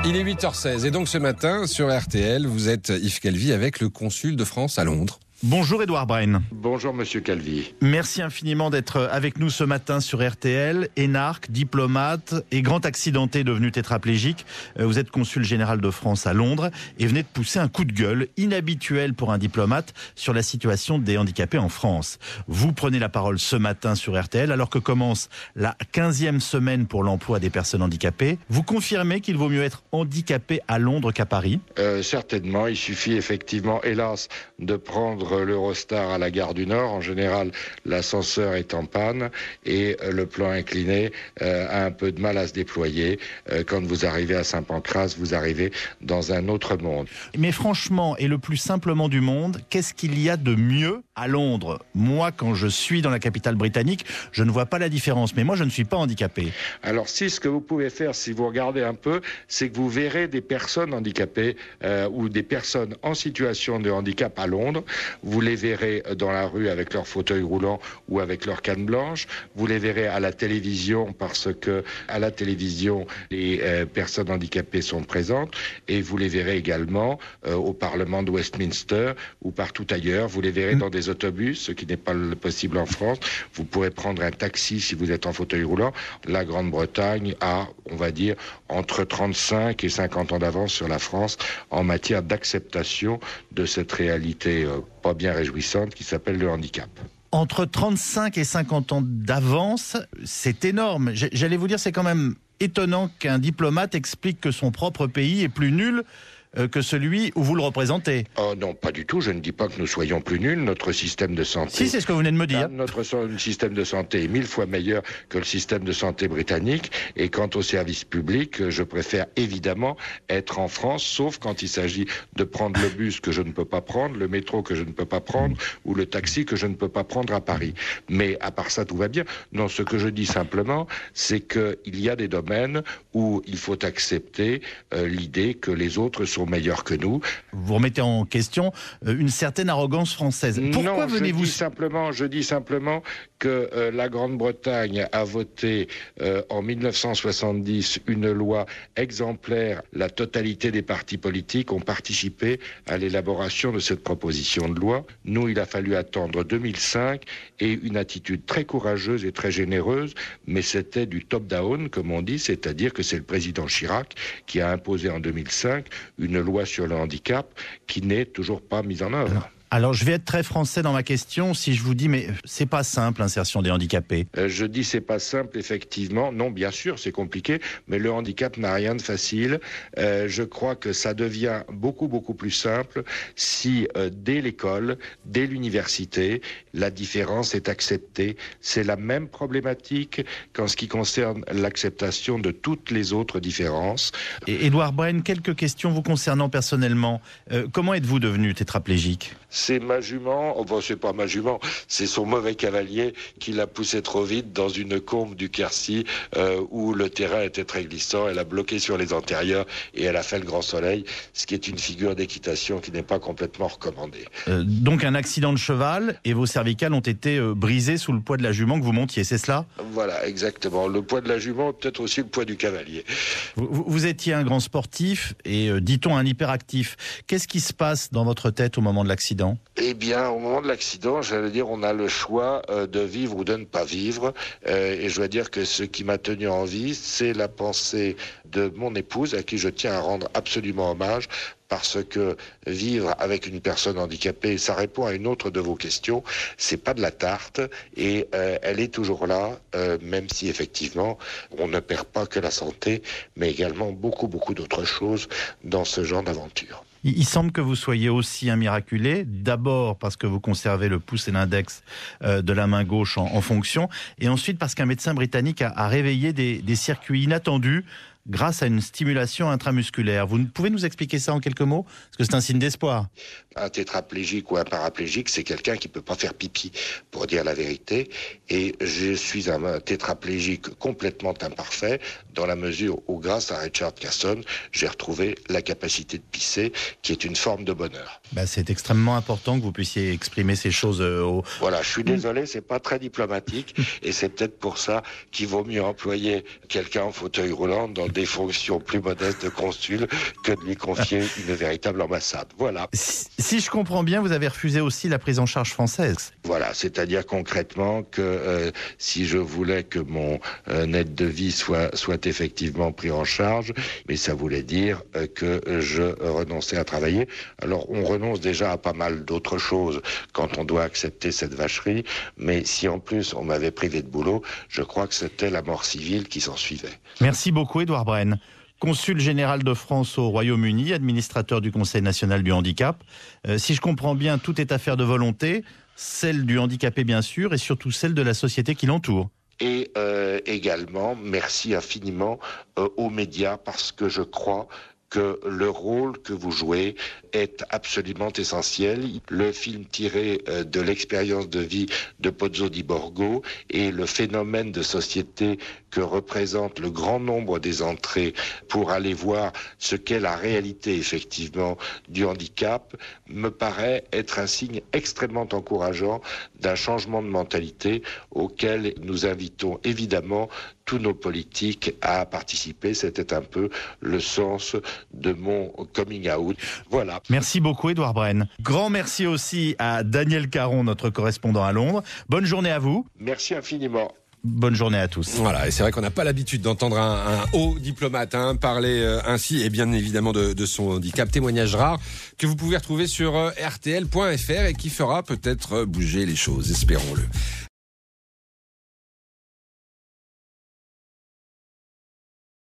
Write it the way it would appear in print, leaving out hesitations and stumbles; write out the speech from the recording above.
Il est 8h16 et donc ce matin sur RTL, vous êtes Yves Calvi avec le consul de France à Londres. Bonjour Édouard Brenne. Bonjour Monsieur Calvi. Merci infiniment d'être avec nous ce matin sur RTL. Énarque, diplomate et grand accidenté devenu tétraplégique. Vous êtes consul général de France à Londres et venez de pousser un coup de gueule inhabituel pour un diplomate sur la situation des handicapés en France. Vous prenez la parole ce matin sur RTL alors que commence la 15e semaine pour l'emploi des personnes handicapées. Vous confirmez qu'il vaut mieux être handicapé à Londres qu'à Paris ? Certainement, il suffit effectivement, hélas, de prendre l'Eurostar à la gare du Nord. En général, l'ascenseur est en panne et le plan incliné a un peu de mal à se déployer. Quand vous arrivez à Saint-Pancrace, vous arrivez dans un autre monde. Mais franchement, et le plus simplement du monde, qu'est-ce qu'il y a de mieux à Londres ? Moi, quand je suis dans la capitale britannique, je ne vois pas la différence. Mais moi, je ne suis pas handicapé. Alors si, ce que vous pouvez faire, si vous regardez un peu, c'est que vous verrez des personnes handicapées ou des personnes en situation de handicap à Londres. Vous les verrez dans la rue avec leur fauteuil roulant ou avec leur canne blanche. Vous les verrez à la télévision parce que à la télévision, les personnes handicapées sont présentes. Et vous les verrez également au Parlement de Westminster ou partout ailleurs. Vous les verrez dans des autobus, ce qui n'est pas possible en France. Vous pourrez prendre un taxi si vous êtes en fauteuil roulant. La Grande-Bretagne a, on va dire, entre 35 et 50 ans d'avance sur la France en matière d'acceptation de cette réalité pas bien réjouissante qui s'appelle le handicap. Entre 35 et 50 ans d'avance, c'est énorme. J'allais vous dire, c'est quand même étonnant qu'un diplomate explique que son propre pays est plus nul que celui où vous le représentez. Oh non, pas du tout. Je ne dis pas que nous soyons plus nuls. Notre système de santé... Si, c'est ce que vous venez de me dire. Notre système de santé est 1000 fois meilleur que le système de santé britannique. Et quant au service public, je préfère évidemment être en France, sauf quand il s'agit de prendre le bus que je ne peux pas prendre, le métro que je ne peux pas prendre, ou le taxi que je ne peux pas prendre à Paris. Mais à part ça, tout va bien. Non, ce que je dis simplement, c'est qu'il y a des domaines où il faut accepter l'idée que les autres sont meilleurs que nous. Vous remettez en question une certaine arrogance française. Pourquoi venez-vous... Je dis simplement que la Grande-Bretagne a voté en 1970 une loi exemplaire. La totalité des partis politiques ont participé à l'élaboration de cette proposition de loi. Nous, il a fallu attendre 2005 et une attitude très courageuse et très généreuse, mais c'était du top-down, comme on dit, c'est-à-dire que c'est le président Chirac qui a imposé en 2005 une loi sur le handicap qui n'est toujours pas mise en œuvre. Alors, je vais être très français dans ma question. Si je vous dis, mais c'est pas simple, l'insertion des handicapés. Je dis c'est pas simple, effectivement. Non, bien sûr, c'est compliqué, mais le handicap n'a rien de facile. Je crois que ça devient beaucoup plus simple si dès l'école, dès l'université, la différence est acceptée. C'est la même problématique qu'en ce qui concerne l'acceptation de toutes les autres différences. Et Édouard Brenne, quelques questions vous concernant personnellement. Comment êtes-vous devenu tétraplégique ? C'est ma jument, c'est pas ma jument, c'est son mauvais cavalier qui l'a poussé trop vite dans une combe du Quercy où le terrain était très glissant. Elle a bloqué sur les antérieurs et elle a fait le grand soleil, ce qui est une figure d'équitation qui n'est pas complètement recommandée. Donc un accident de cheval et vos cervicales ont été brisées sous le poids de la jument que vous montiez, c'est cela ? Voilà, exactement. Le poids de la jument, peut-être aussi le poids du cavalier. Vous étiez un grand sportif et dit-on un hyperactif. Qu'est-ce qui se passe dans votre tête au moment de l'accident ? Eh bien, au moment de l'accident, j'allais dire, on a le choix de vivre ou de ne pas vivre. Et je dois dire que ce qui m'a tenu en vie, c'est la pensée de mon épouse, à qui je tiens à rendre absolument hommage, parce que vivre avec une personne handicapée, ça répond à une autre de vos questions, c'est pas de la tarte, et elle est toujours là, même si effectivement, on ne perd pas que la santé, mais également beaucoup d'autres choses dans ce genre d'aventure. Il semble que vous soyez aussi un miraculé, d'abord parce que vous conservez le pouce et l'index de la main gauche en fonction, et ensuite parce qu'un médecin britannique a réveillé des circuits inattendus grâce à une stimulation intramusculaire. Vous pouvez nous expliquer ça en quelques mots ? Parce que c'est un signe d'espoir. Un tétraplégique ou un paraplégique, c'est quelqu'un qui ne peut pas faire pipi, pour dire la vérité. Et je suis un tétraplégique complètement imparfait, dans la mesure où, grâce à Richard Casson, j'ai retrouvé la capacité de pisser, qui est une forme de bonheur. C'est extrêmement important que vous puissiez exprimer ces choses Voilà, je suis désolé, c'est pas très diplomatique, et c'est peut-être pour ça qu'il vaut mieux employer quelqu'un en fauteuil roulant dans le des fonctions plus modestes de consul que de lui confier une véritable ambassade. Voilà. Si je comprends bien, vous avez refusé aussi la prise en charge française. Voilà, c'est-à-dire concrètement que si je voulais que mon aide de vie soit effectivement pris en charge, mais ça voulait dire que je renonçais à travailler. Alors on renonce déjà à pas mal d'autres choses quand on doit accepter cette vacherie, mais si en plus on m'avait privé de boulot, je crois que c'était la mort civile qui s'en suivait. Merci beaucoup Édouard Brenne. Consul général de France au Royaume-Uni, administrateur du Conseil national du handicap. Si je comprends bien, tout est affaire de volonté, celle du handicapé bien sûr, et surtout celle de la société qui l'entoure. Et également, merci infiniment aux médias, parce que je crois que le rôle que vous jouez est absolument essentiel. Le film tiré de l'expérience de vie de Pozzo di Borgo et le phénomène de société que représente le grand nombre des entrées pour aller voir ce qu'est la réalité effectivement du handicap me paraît être un signe extrêmement encourageant d'un changement de mentalité auquel nous invitons évidemment tous nos politiques à participer. C'était un peu le sens de mon coming out. Voilà. Merci beaucoup Édouard Brenne. Grand merci aussi à Daniel Caron, notre correspondant à Londres. Bonne journée à vous. Merci infiniment. Bonne journée à tous. Voilà, et c'est vrai qu'on n'a pas l'habitude d'entendre un haut diplomate parler ainsi, et bien évidemment de son handicap. Témoignage rare que vous pouvez retrouver sur rtl.fr et qui fera peut-être bouger les choses, espérons-le.